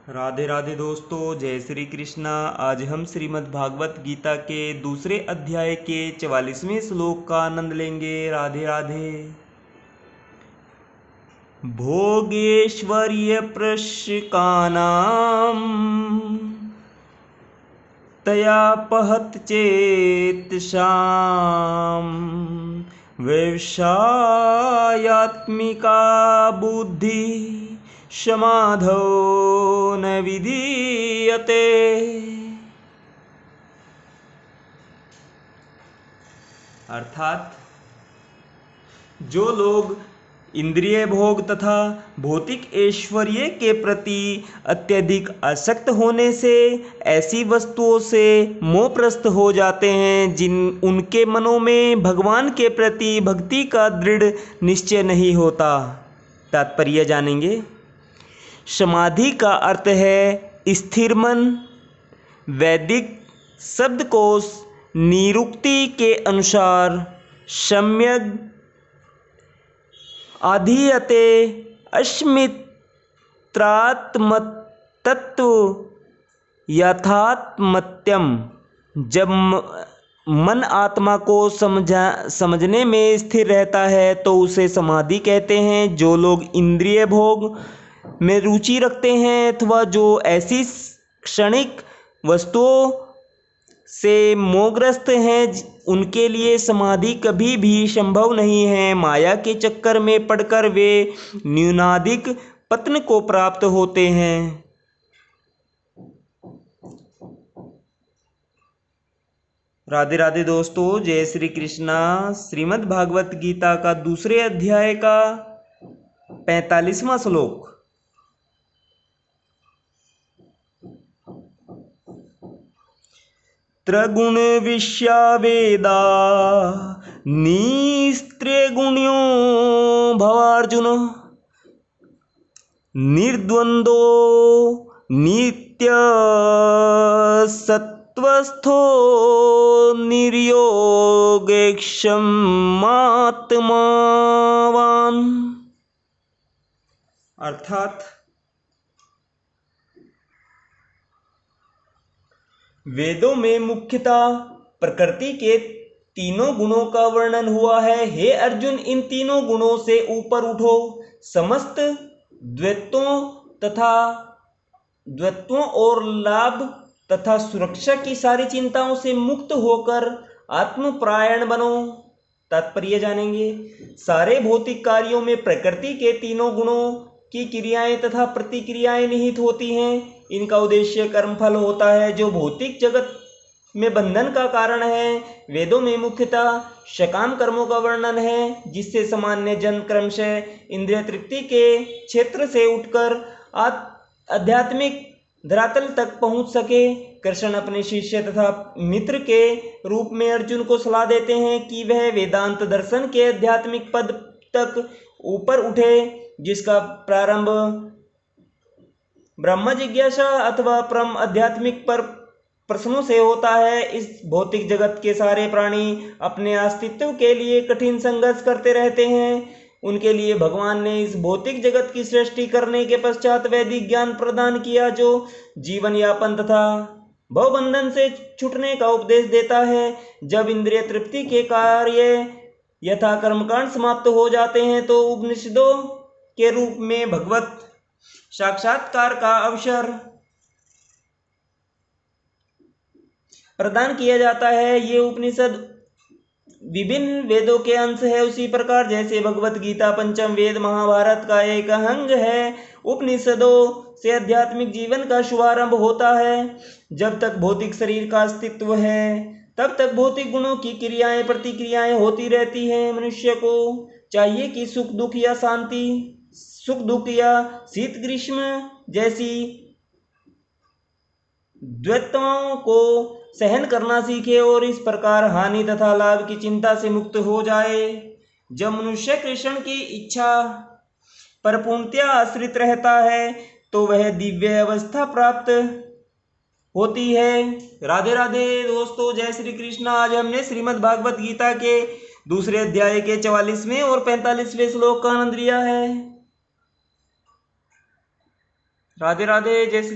राधे राधे दोस्तों, जय श्री कृष्णा। आज हम श्रीमद् भागवत गीता के दूसरे अध्याय के 44वें श्लोक का आनंद लेंगे। राधे राधे। भोगेश्वर्य प्रश्कानाम तयापहत चेतसाम व्यवसायात्मिका बुद्धि समाधो न विधीयते। अर्थात जो लोग इंद्रिय भोग तथा भौतिक ऐश्वर्य के प्रति अत्यधिक आसक्त होने से ऐसी वस्तुओं से मोहग्रस्त हो जाते हैं जिन उनके मनों में भगवान के प्रति भक्ति का दृढ़ निश्चय नहीं होता। तात्पर्य जानेंगे। समाधि का अर्थ है स्थिर मन। वैदिक शब्दकोश निरुक्ति के अनुसार सम्यक आधीयते अस्मित्रात्मतत्व यथात्मत्यम। जब मन आत्मा को समझने में स्थिर रहता है तो उसे समाधि कहते हैं। जो लोग इंद्रिय भोग में रुचि रखते हैं अथवा जो ऐसी क्षणिक वस्तुओं से मोहग्रस्त हैं उनके लिए समाधि कभी भी संभव नहीं है। माया के चक्कर में पड़कर वे न्यूनाधिक पतन को प्राप्त होते हैं। राधे राधे दोस्तों, जय श्री कृष्णा। श्रीमद् भागवत गीता का दूसरे अध्याय का 45वां श्लोक। त्रिगुण विश्या वेदा निस्त्रिगुण्यो भवार्जुन निर्द्वंदो नित्य सत्वस्थो निर्योगक्षमात्मावान। अर्थात वेदों में मुख्यतः प्रकृति के तीनों गुणों का वर्णन हुआ है। हे अर्जुन, इन तीनों गुणों से ऊपर उठो। समस्त द्वैतों और लाभ तथा सुरक्षा की सारी चिंताओं से मुक्त होकर आत्मपरायण बनो। तात्पर्य जानेंगे। सारे भौतिक कार्यों में प्रकृति के तीनों गुणों की क्रियाएं तथा प्रतिक्रियाएं निहित होती हैं। इनका उद्देश्य कर्मफल होता है जो भौतिक जगत में बंधन का कारण है। वेदों में मुख्यतः सकाम कर्मों का वर्णन है जिससे सामान्य जन क्रमशः इंद्रिय तृप्ति के क्षेत्र से उठकर आध्यात्मिक धरातल तक पहुंच सके। कृष्ण अपने शिष्य तथा मित्र के रूप में अर्जुन को सलाह देते हैं कि वह वेदांत दर्शन के आध्यात्मिक पद तक ऊपर उठे जिसका प्रारंभ ब्रह्म जिज्ञासा अथवा परम आध्यात्मिक पर प्रश्नों से होता है। इस भौतिक जगत के सारे प्राणी अपने अस्तित्व के लिए कठिन संघर्ष करते रहते हैं। उनके लिए भगवान ने इस भौतिक जगत की सृष्टि करने के पश्चात वैदिक ज्ञान प्रदान किया जो जीवन यापन तथा भवबंधन से छूटने का उपदेश देता है। जब इंद्रिय तृप्ति के कार्य यथा कर्मकांड समाप्त हो जाते हैं तो उपनिषदों के रूप में भगवत साक्षात्कार का अवसर प्रदान किया जाता है। ये उपनिषद विभिन्न वेदों के अंश है। उसी प्रकार जैसे भगवत गीता पंचम वेद महाभारत का एक अंग है, उपनिषदों से आध्यात्मिक जीवन का शुभारंभ होता है। जब तक भौतिक शरीर का अस्तित्व है तब तक भौतिक गुणों की क्रियाएं प्रतिक्रियाएं होती रहती हैं। मनुष्य को चाहिए कि सुख दुख या शीत ग्रीष्म जैसी द्वैतों को सहन करना सीखे और इस प्रकार हानि तथा लाभ की चिंता से मुक्त हो जाए। जब मनुष्य कृष्ण की इच्छा पर पूर्णतया आश्रित रहता है तो वह दिव्य अवस्था प्राप्त होती है। राधे राधे दोस्तों, जय श्री कृष्ण। आज हमने श्रीमद् भागवत गीता के दूसरे अध्याय के 44वें और 45वें श्लोक का आनंद लिया है। राधे राधे, जय श्री